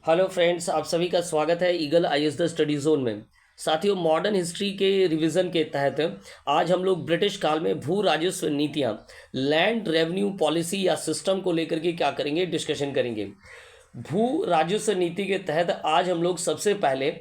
Hello friends, आप सभी का स्वागत है eagle IAS the study zone में। साथियों, मॉडर्न हिस्ट्री के रिवीजन के तहत आज हम लोग ब्रिटिश काल में भू राजस्व नीतियाँ, लैंड रेवेन्यू पॉलिसी या सिस्टम को लेकर के क्या करेंगे, डिस्कशन करेंगे। भू राजस्व नीति के तहत आज हम लोग सबसे पहले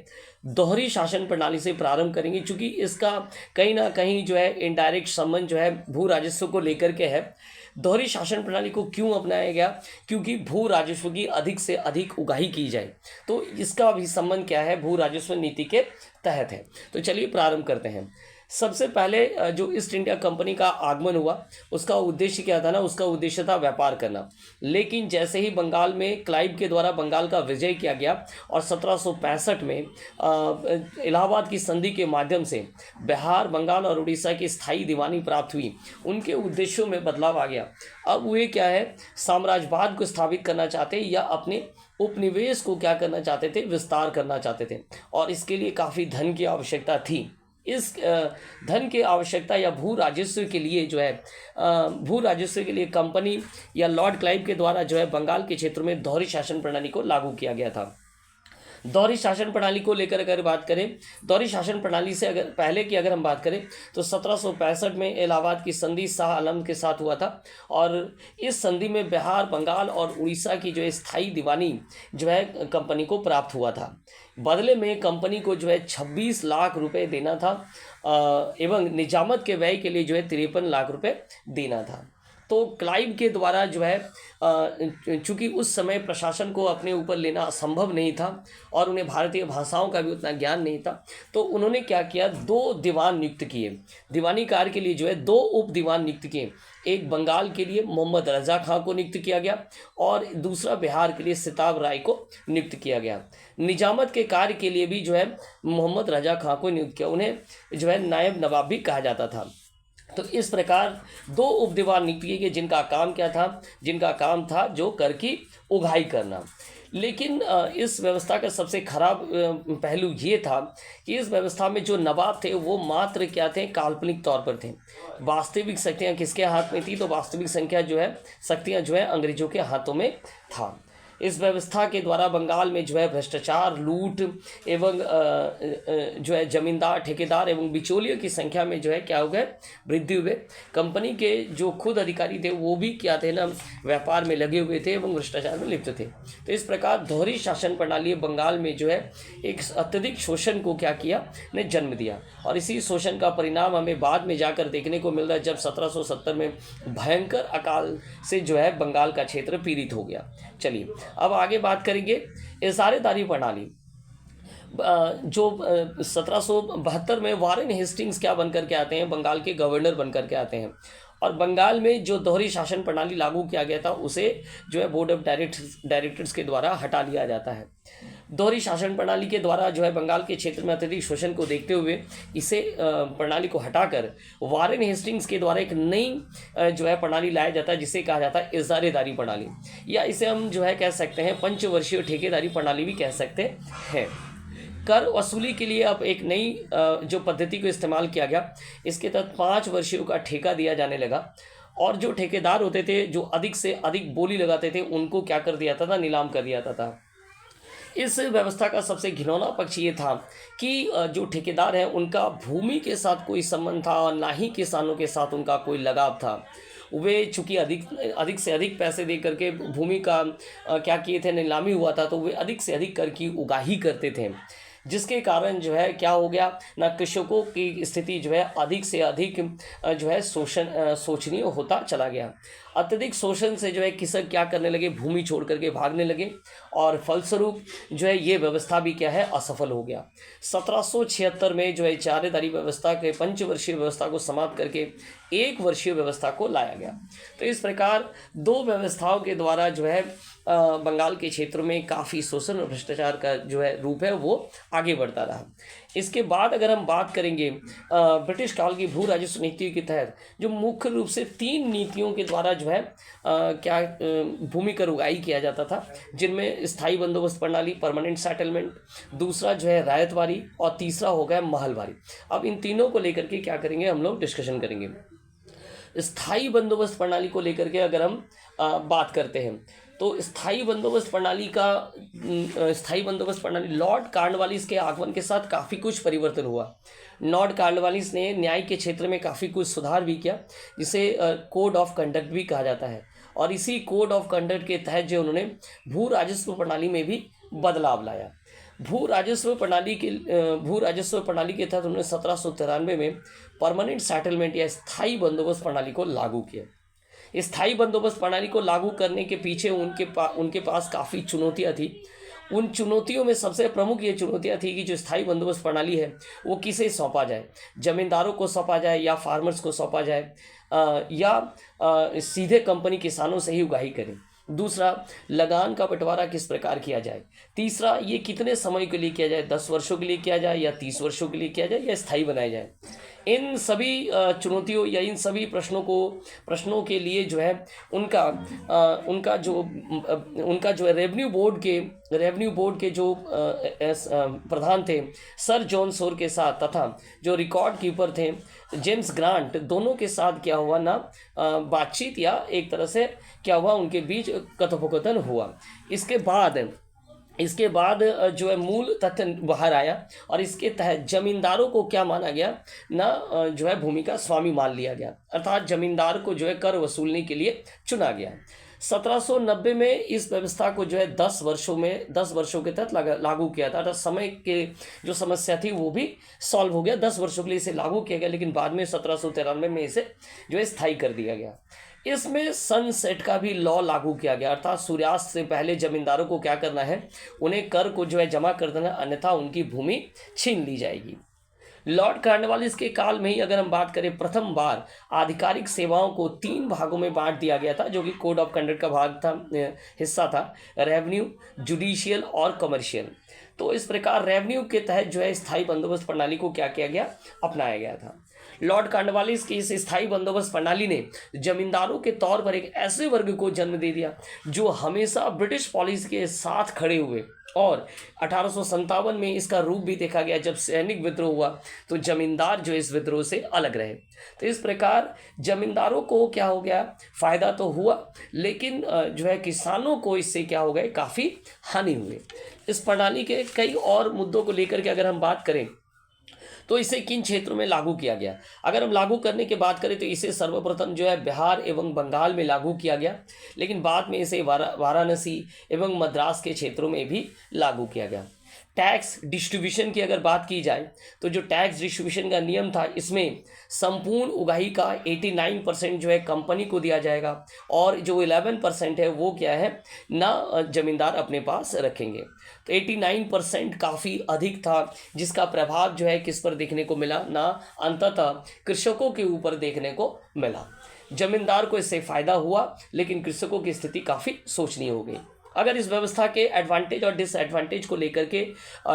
दोहरी शासन प्रणाली से प्रारंभ करेंगे, क्योंकि इसका कहीं ना कहीं जो है इनडायरेक्ट संबंध जो है भू राजस्व को लेकर के है। दोहरी शासन प्रणाली को क्यों अपनाया गया? क्योंकि भू राजस्व की अधिक से अधिक उगाही की जाए, तो इसका भी संबंध क्या है, भू राजस्व नीति के तहत है। तो चलिए प्रारंभ करते हैं। सबसे पहले जो ईस्ट इंडिया कंपनी का आगमन हुआ, उसका उद्देश्य क्या था ना, उसका उद्देश्य था व्यापार करना। लेकिन जैसे ही बंगाल में क्लाइव के द्वारा बंगाल का विजय किया गया और 1765 में इलाहाबाद की संधि के माध्यम से बिहार, बंगाल और उड़ीसा की स्थायी दीवानी प्राप्त हुई, उनके उद्देश्यों में बदलाव आ गया। अब वे क्या है, साम्राज्यवाद को स्थापित करना चाहते या अपने उपनिवेश को क्या करना चाहते थे, विस्तार करना चाहते थे, और इसके लिए काफ़ी धन की आवश्यकता थी। इस धन की आवश्यकता या भू राजस्व के लिए जो है भू राजस्व के लिए कंपनी या लॉर्ड क्लाइव के द्वारा जो है बंगाल के क्षेत्र में दोहरी शासन प्रणाली को लागू किया गया था। दोहरी शासन प्रणाली को लेकर अगर बात करें, दोहरी शासन प्रणाली से अगर पहले की अगर हम बात करें तो 1765 में इलाहाबाद की संधि शाह आलम के साथ हुआ था, और इस संधि में बिहार, बंगाल और उड़ीसा की जो है स्थायी दीवानी जो है कंपनी को प्राप्त हुआ था। बदले में कंपनी को जो है 26 लाख रुपए देना था एवं निजामत के व्यय के लिए जो है 53 लाख रुपए देना था। तो क्लाइव के द्वारा जो है चूँकि उस समय प्रशासन को अपने ऊपर लेना असंभव नहीं था और उन्हें भारतीय भाषाओं का भी उतना ज्ञान नहीं था, तो उन्होंने क्या किया, 2 दीवान नियुक्त किए। दीवानी कार्य के लिए जो है 2 उप दीवान नियुक्त किए। एक बंगाल के लिए मोहम्मद रजा खां को नियुक्त किया गया और दूसरा बिहार के लिए सिताब राय को नियुक्त किया गया। निजामत के कार्य के लिए भी जो है मोहम्मद रजा खां को नियुक्त किया। उन्हें जो है नायब नवाब भी कहा जाता था। तो इस प्रकार 2 उप दीवान नियुक्त किए गए, जिनका काम क्या था, जिनका काम था जो कर की उगाही करना। लेकिन इस व्यवस्था का सबसे खराब पहलू ये था कि इस व्यवस्था में जो नवाब थे वो मात्र क्या थे, काल्पनिक तौर पर थे। वास्तविक शक्तियाँ किसके हाथ में थी? तो वास्तविक शक्तियाँ जो है अंग्रेजों के हाथों में था। इस व्यवस्था के द्वारा बंगाल में जो है भ्रष्टाचार, लूट एवं जो है जमींदार, ठेकेदार एवं बिचौलियों की संख्या में जो है क्या हो गए, वृद्धि हुए। कंपनी के जो खुद अधिकारी थे वो भी क्या थे ना, व्यापार में लगे हुए थे एवं भ्रष्टाचार में लिप्त थे। तो इस प्रकार दोहरी शासन प्रणाली बंगाल में जो है एक अत्यधिक शोषण को क्या किया, ने जन्म दिया, और इसी शोषण का परिणाम हमें बाद में जाकर देखने को मिल रहा है, जब 1770 में भयंकर अकाल से जो है बंगाल का क्षेत्र पीड़ित हो गया। चलिए अब आगे बात करेंगे इजारेदारी प्रणाली। जो 1772 में वारेन हेस्टिंग्स क्या बनकर के आते हैं, बंगाल के गवर्नर बनकर के आते हैं, और बंगाल में जो दोहरी शासन प्रणाली लागू किया गया था उसे जो है बोर्ड ऑफ डायरेक्टर्स के द्वारा हटा लिया जाता है। दोहरी शासन प्रणाली के द्वारा जो है बंगाल के क्षेत्र में अत्यधिक शोषण को देखते हुए इसे प्रणाली को हटाकर वारेन हेस्टिंग्स के द्वारा एक नई जो है प्रणाली लाया जाता है, जिसे कहा जाता है इजारेदारी प्रणाली, या इसे हम जो है कह सकते हैं पंचवर्षीय ठेकेदारी प्रणाली भी कह सकते हैं। कर वसूली के लिए अब एक नई जो पद्धति को इस्तेमाल किया गया, इसके तहत 5 वर्षियों का ठेका दिया जाने लगा, और जो ठेकेदार होते थे जो अधिक से अधिक बोली लगाते थे उनको क्या कर दिया था, नीलाम कर दिया था। इस व्यवस्था का सबसे घिनौना पक्ष ये था कि जो ठेकेदार हैं उनका भूमि के साथ कोई संबंध था और ना ही किसानों के साथ उनका कोई लगाव था। वे चूँकि अधिक से अधिक पैसे दे करके भूमि का क्या किए थे, नीलामी हुआ था, तो वे अधिक से अधिक कर की उगाही करते थे, जिसके कारण जो है क्या हो गया ना, कृषकों की स्थिति जो है अधिक से अधिक जो है शोचनीय होता चला गया। अत्यधिक शोषण से जो है कृषक क्या करने लगे, भूमि छोड़ करके भागने लगे, और फलस्वरूप जो है ये व्यवस्था भी क्या है, असफल हो गया। 1776 में जो है इजारेदारी व्यवस्था के पंचवर्षीय व्यवस्था को समाप्त करके 1 वर्षीय व्यवस्था को लाया गया। तो इस प्रकार 2 व्यवस्थाओं के द्वारा जो है बंगाल के क्षेत्र में काफ़ी शोषण और भ्रष्टाचार का जो है रूप है वो आगे बढ़ता रहा। इसके बाद अगर हम बात करेंगे ब्रिटिश काल की भू राजस्व नीति के तहत जो मुख्य रूप से 3 नीतियों के द्वारा जो है भूमि कर उगाही किया जाता था, जिनमें स्थायी बंदोबस्त प्रणाली, परमानेंट सेटलमेंट, दूसरा जो है रायतवारी, और तीसरा हो गया महलवारी। अब इन तीनों को लेकर के क्या करेंगे, हम लोग डिस्कशन करेंगे। स्थायी बंदोबस्त प्रणाली को लेकर के अगर हम बात करते हैं तो स्थायी बंदोबस्त प्रणाली लॉर्ड कॉर्नवालिस के आगमन के साथ काफ़ी कुछ परिवर्तन हुआ। लॉर्ड कॉर्नवालिस ने न्याय के क्षेत्र में काफ़ी कुछ सुधार भी किया, जिसे कोड ऑफ कंडक्ट भी कहा जाता है। और इसी कोड ऑफ कंडक्ट के तहत जो उन्होंने भू राजस्व प्रणाली में भी बदलाव लाया। भू राजस्व प्रणाली के तहत उन्होंने 1793 में परमानेंट सेटलमेंट या स्थायी बंदोबस्त प्रणाली को लागू किया। स्थायी बंदोबस्त प्रणाली को लागू करने के पीछे उनके पास काफ़ी चुनौतियाँ थी। उन चुनौतियों में सबसे प्रमुख ये चुनौतियाँ थी कि जो स्थायी बंदोबस्त प्रणाली है वो किसे सौंपा जाए, जमींदारों को सौंपा जाए या फार्मर्स को सौंपा जाए, या सीधे कंपनी किसानों से ही उगाही करें। दूसरा, लगान का बंटवारा किस प्रकार किया जाए। तीसरा, ये कितने समय के लिए किया जाए, 10 वर्षों के लिए किया जाए या 30 वर्षों के लिए किया जाए या स्थायी बनाया जाए। इन सभी चुनौतियों या इन सभी प्रश्नों के लिए जो है उनका जो है रेवेन्यू बोर्ड के जो प्रधान थे सर जॉन सोर के साथ, तथा जो रिकॉर्ड कीपर थे जेम्स ग्रांट, दोनों के साथ क्या हुआ ना, बातचीत या एक तरह से क्या हुआ, उनके बीच कथोपकथन हुआ। इसके बाद जो है मूल तथ्य बाहर आया और इसके तहत जमींदारों को क्या माना गया ना, जो है भूमि का स्वामी मान लिया गया, अर्थात जमींदार को जो है कर वसूलने के लिए चुना गया। 1790 में इस व्यवस्था को जो है 10 वर्षों के तहत लागू किया था। अर्थात समय के जो समस्या थी वो भी सॉल्व हो गया, 10 वर्षों के लिए इसे लागू किया गया, लेकिन बाद में 1793 में इसे जो है स्थायी कर दिया गया। इसमें सनसेट का भी लॉ लागू किया गया, अर्थात सूर्यास्त से पहले जमींदारों को क्या करना है, उन्हें कर को जो है जमा कर देना, अन्यथा उनकी भूमि छीन ली जाएगी। लॉर्ड कॉर्नवालिस के काल में ही अगर हम बात करें, प्रथम बार आधिकारिक सेवाओं को 3 भागों में बांट दिया गया था, जो कि कोड ऑफ कंडक्ट का हिस्सा था, रेवेन्यू, जुडिशियल और कमर्शियल। तो इस प्रकार रेवेन्यू के तहत जो है स्थायी बंदोबस्त प्रणाली को क्या किया गया, अपनाया गया था। लॉर्ड कॉर्नवालिस की इस स्थायी बंदोबस्त प्रणाली ने जमींदारों के तौर पर एक ऐसे वर्ग को जन्म दे दिया जो हमेशा ब्रिटिश पॉलिसी के साथ खड़े हुए, और 1857 में इसका रूप भी देखा गया जब सैनिक विद्रोह हुआ, तो जमींदार जो इस विद्रोह से अलग रहे। तो इस प्रकार जमींदारों को क्या हो गया, फायदा तो हुआ, लेकिन जो है किसानों को इससे क्या हो गए, काफ़ी हानि हुई। इस प्रणाली के कई और मुद्दों को लेकर के अगर हम बात करें तो इसे किन क्षेत्रों में लागू किया गया। अगर हम लागू करने की बात करें तो इसे सर्वप्रथम जो है बिहार एवं बंगाल में लागू किया गया, लेकिन बाद में इसे वाराणसी एवं मद्रास के क्षेत्रों में भी लागू किया गया। टैक्स डिस्ट्रीब्यूशन की अगर बात की जाए तो जो टैक्स डिस्ट्रीब्यूशन का नियम था, इसमें संपूर्ण उगाही का 89% जो है कंपनी को दिया जाएगा, और जो 11% है वो क्या है ना, जमींदार अपने पास रखेंगे। तो 89% काफ़ी अधिक था, जिसका प्रभाव जो है किस पर देखने को मिला ना, अंततः कृषकों के ऊपर देखने को मिला। जमींदार को इससे फ़ायदा हुआ, लेकिन कृषकों की स्थिति काफ़ी शोचनीय हो गई। अगर इस व्यवस्था के एडवांटेज और डिसएडवांटेज को लेकर के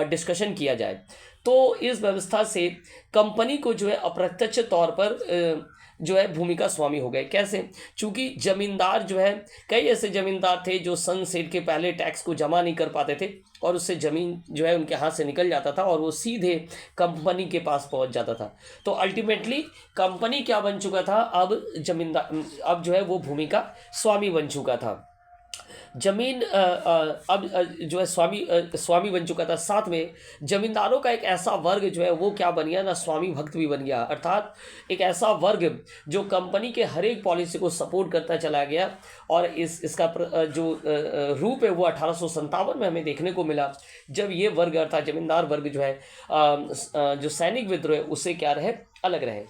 डिस्कशन किया जाए तो इस व्यवस्था से कंपनी को जो है अप्रत्यक्ष तौर पर जो है भूमि का स्वामी हो गए। कैसे? चूंकि जमींदार जो है, कई ऐसे जमींदार थे जो सनसेट के पहले टैक्स को जमा नहीं कर पाते थे, और उससे ज़मीन जो है उनके हाथ से निकल जाता था और वो सीधे कंपनी के पास पहुंच जाता था। तो अल्टीमेटली कंपनी क्या बन चुका था, अब जो है वो भूमि का स्वामी बन चुका था। जमीन अब जो है स्वामी बन चुका था। साथ में जमींदारों का एक ऐसा वर्ग जो है वो क्या बन गया ना, स्वामी भक्त भी बन गया, अर्थात एक ऐसा वर्ग जो कंपनी के हर एक पॉलिसी को सपोर्ट करता चला गया। और इसका जो रूप है वो 1857 में हमें देखने को मिला, जब ये वर्ग अर्थात जमींदार वर्ग जो है जो सैनिक विद्रोह है उससे क्या रहे, अलग रहे।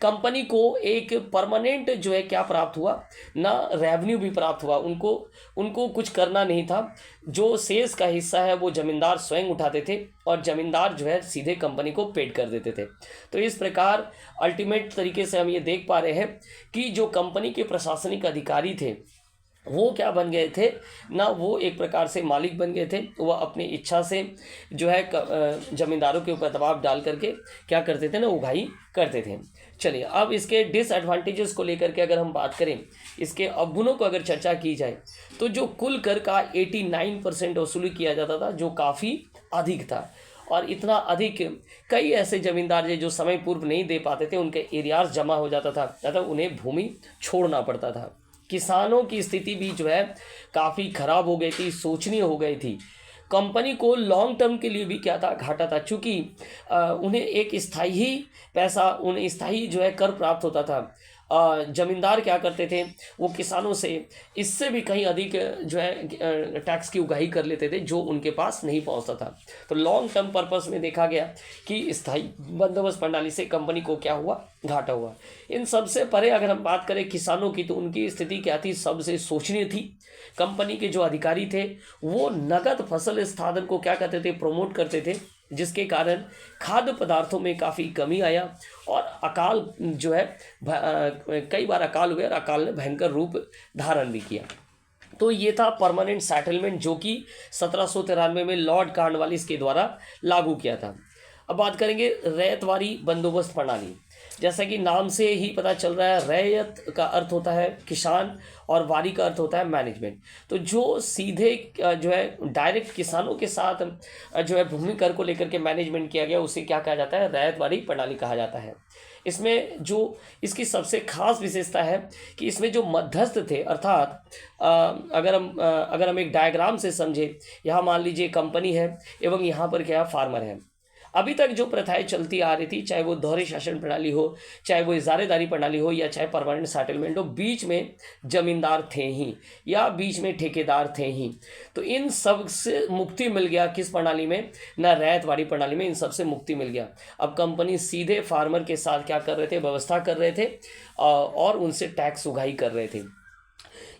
कंपनी को एक परमानेंट जो है क्या प्राप्त हुआ ना, रेवेन्यू भी प्राप्त हुआ। उनको कुछ करना नहीं था, जो शेष का हिस्सा है वो जमींदार स्वयं उठाते थे, और जमींदार जो है सीधे कंपनी को पेड कर देते थे। तो इस प्रकार अल्टीमेट तरीके से हम ये देख पा रहे हैं कि जो कंपनी के प्रशासनिक अधिकारी थे वो क्या बन गए थे ना, वो एक प्रकार से मालिक बन गए थे। वह अपनी इच्छा से जो है जमींदारों के ऊपर दबाव डाल करके क्या करते थे ना, उगाही करते थे। चलिए अब इसके डिसएडवांटेजेस को लेकर के अगर हम बात करें, इसके अवगुणों को अगर चर्चा की जाए तो जो कुल कर का 89% वसूली किया जाता था, जो काफ़ी अधिक था, और इतना अधिक कई ऐसे जमींदार जो समय पूर्व नहीं दे पाते थे, उनके एरियाज जमा हो जाता था तथा उन्हें भूमि छोड़ना पड़ता था। किसानों की स्थिति भी जो है काफ़ी खराब हो गई थी, शोचनीय हो गई थी। कंपनी को लॉन्ग टर्म के लिए भी क्या था, घाटा था, चूँकि उन्हें एक स्थायी पैसा, उन्हें स्थायी जो है कर प्राप्त होता था। जमींदार क्या करते थे, वो किसानों से इससे भी कहीं अधिक जो है टैक्स की उगाही कर लेते थे, जो उनके पास नहीं पहुंचता था। तो लॉन्ग टर्म पर्पस में देखा गया कि स्थायी बंदोबस्त प्रणाली से कंपनी को क्या हुआ, घाटा हुआ। इन सबसे परे अगर हम बात करें किसानों की, तो उनकी स्थिति क्या थी, सबसे शोचनीय थी। कंपनी के जो अधिकारी थे वो नगद फसल उत्पादन को क्या करते थे, प्रमोट करते थे, जिसके कारण खाद्य पदार्थों में काफ़ी कमी आया और अकाल जो है कई बार अकाल हुए और अकाल ने भयंकर रूप धारण भी किया। तो ये था परमानेंट सेटलमेंट, जो कि 1793 में लॉर्ड कॉर्नवालिस के द्वारा लागू किया था। अब बात करेंगे रैयतवारी बंदोबस्त प्रणाली। जैसा कि नाम से ही पता चल रहा है, रैयत का अर्थ होता है किसान और वारी का अर्थ होता है मैनेजमेंट। तो जो सीधे जो है डायरेक्ट किसानों के साथ जो है भूमि कर को लेकर के मैनेजमेंट किया गया, उसे क्या कहा जाता है, रैयतवारी प्रणाली कहा जाता है। इसमें जो इसकी सबसे खास विशेषता है कि इसमें जो मध्यस्थ थे, अर्थात अगर हम एक डायग्राम से समझे, यहाँ मान लीजिए कंपनी है एवं यहाँ पर क्या फार्मर है। अभी तक जो प्रथाएं चलती आ रही थी, चाहे वो दोहरे शासन प्रणाली हो, चाहे वो इजारेदारी प्रणाली हो, या चाहे परमानेंट सेटलमेंट हो, बीच में जमींदार थे ही या बीच में ठेकेदार थे ही। तो इन सब से मुक्ति मिल गया किस प्रणाली में, ना रैयतवाड़ी प्रणाली में, इन सब से मुक्ति मिल गया। अब कंपनी सीधे फार्मर के साथ क्या कर रहे थे, व्यवस्था कर रहे थे और उनसे टैक्स उगाही कर रहे थे।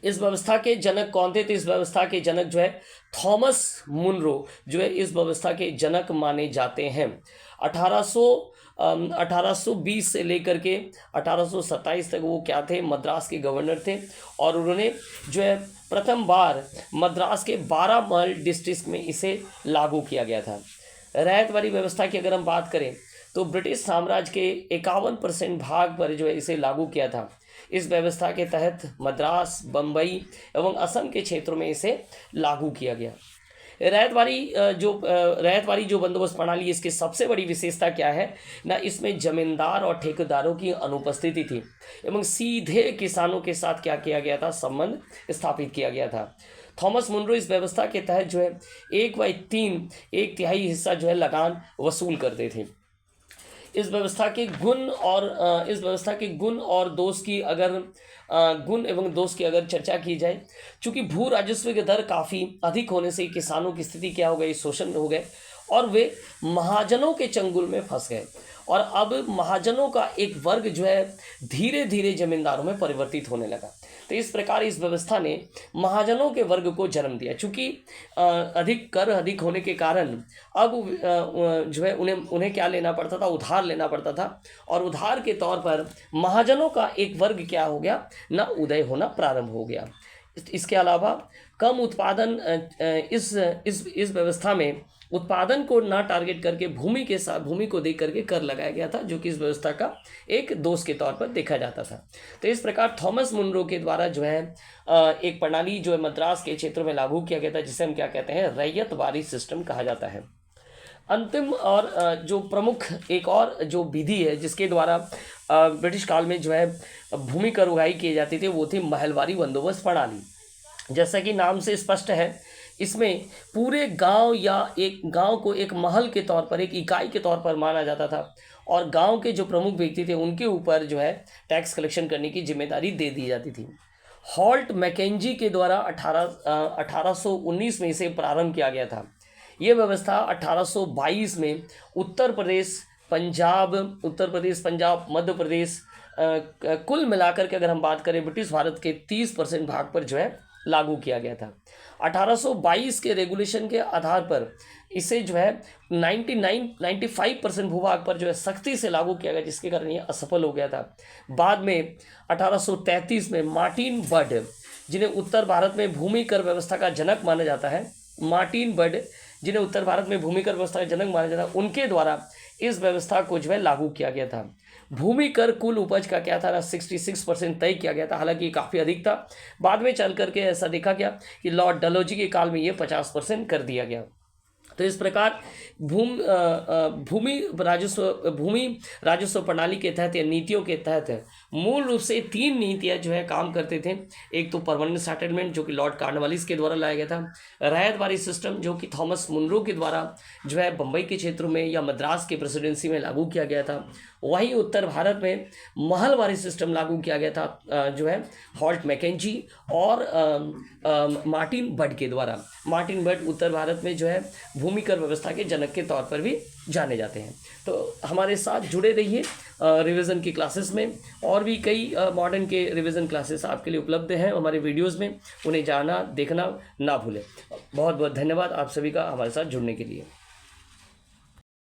इस व्यवस्था के जनक कौन थे, तो इस व्यवस्था के जनक जो है थॉमस मुनरो जो है इस व्यवस्था के जनक माने जाते हैं। 1820 से लेकर के 1827 तक वो क्या थे, मद्रास के गवर्नर थे, और उन्होंने जो है प्रथम बार मद्रास के 12 महल डिस्ट्रिक्ट में इसे लागू किया गया था। रैयतवारी व्यवस्था की अगर हम बात करें तो ब्रिटिश साम्राज्य के 51% भाग पर जो है इसे लागू किया था। इस व्यवस्था के तहत मद्रास, बम्बई एवं असम के क्षेत्रों में इसे लागू किया गया। रैयतवारी जो बंदोबस्त प्रणाली, इसकी सबसे बड़ी विशेषता क्या है ना, इसमें जमींदार और ठेकेदारों की अनुपस्थिति थी एवं सीधे किसानों के साथ क्या किया गया था, संबंध स्थापित किया गया था। थॉमस मुनरो इस व्यवस्था के तहत जो है 1/3 एक तिहाई हिस्सा जो है लगान वसूल करते थे। इस व्यवस्था के गुण और दोष की अगर गुण एवं दोष की अगर चर्चा की जाए, चूंकि भू राजस्व के दर काफ़ी अधिक होने से किसानों की स्थिति क्या हो गई, शोषण हो गए और वे महाजनों के चंगुल में फंस गए। और अब महाजनों का एक वर्ग जो है धीरे धीरे जमींदारों में परिवर्तित होने लगा। तो इस प्रकार इस व्यवस्था ने महाजनों के वर्ग को जन्म दिया। चूँकि अधिक होने के कारण अब जो है उन्हें क्या लेना पड़ता था, उधार लेना पड़ता था, और उधार के तौर पर महाजनों का एक वर्ग क्या हो गया ना, उदय होना प्रारंभ हो गया। इसके अलावा कम उत्पादन, इस व्यवस्था में उत्पादन को ना टारगेट करके भूमि को देख करके कर लगाया गया था, जो कि इस व्यवस्था का एक दोष के तौर पर देखा जाता था। तो इस प्रकार थॉमस मुनरो के द्वारा जो है एक प्रणाली जो है मद्रास के क्षेत्रों में लागू किया गया था, जिसे हम क्या कहते हैं, रैयतवारी सिस्टम कहा जाता है। अंतिम और जो प्रमुख एक और जो विधि है जिसके द्वारा ब्रिटिश काल में जो है भूमि कर उगाही किए जाती थी, वो थी महलवारी बंदोबस्त प्रणाली। जैसा कि नाम से स्पष्ट है, इसमें पूरे गांव या एक गांव को एक महल के तौर पर, एक इकाई के तौर पर माना जाता था, और गांव के जो प्रमुख व्यक्ति थे उनके ऊपर जो है टैक्स कलेक्शन करने की जिम्मेदारी दे दी जाती थी। हॉल्ट मैकेंजी के द्वारा 1819 में इसे प्रारंभ किया गया था। ये व्यवस्था 1822 में उत्तर प्रदेश, पंजाब, मध्य प्रदेश, कुल मिलाकर के अगर हम बात करें ब्रिटिश भारत के 30% भाग पर जो है लागू किया गया था। 1822 के रेगुलेशन के आधार पर इसे जो है 95% भूभाग पर जो है सख्ती से लागू किया गया, जिसके कारण ये असफल हो गया था। बाद में 1833 में मार्टिन बर्ड, जिन्हें उत्तर भारत में भूमि कर व्यवस्था का जनक माना जाता है, उनके द्वारा इस व्यवस्था को जो है लागू किया गया था। भूमि कर कुल उपज का क्या था ना, 66% तय किया गया था, हालांकि काफ़ी अधिक था। बाद में चल करके ऐसा देखा गया कि लॉर्ड डलहौजी के काल में ये 50% कर दिया गया। तो इस प्रकार भूमि राजस्व प्रणाली के तहत या नीतियों के तहत मूल रूप से 3 नीतियां जो है काम करते थे। एक तो परमानेंट सेटलमेंट जो कि लॉर्ड कॉर्नवालिस के द्वारा लाया गया था, रैयतवारी सिस्टम जो कि थॉमस मुनरो के द्वारा जो है बम्बई के क्षेत्रों में या मद्रास की प्रेसिडेंसी में लागू किया गया था। वहीं उत्तर भारत में महलवारी सिस्टम लागू किया गया था जो है हॉल्ट मैकेंजी और मार्टिन बट के द्वारा। मार्टिन बट उत्तर भारत में जो है भूमि कर व्यवस्था के जनक के तौर पर भी जाने जाते हैं। तो हमारे साथ जुड़े रहिए रिवीजन की क्लासेस में। और भी कई मॉडर्न के रिवीजन क्लासेस आपके लिए उपलब्ध हैं हमारे वीडियोस में, उन्हें जाना देखना ना भूलें। बहुत बहुत धन्यवाद आप सभी का हमारे साथ जुड़ने के लिए।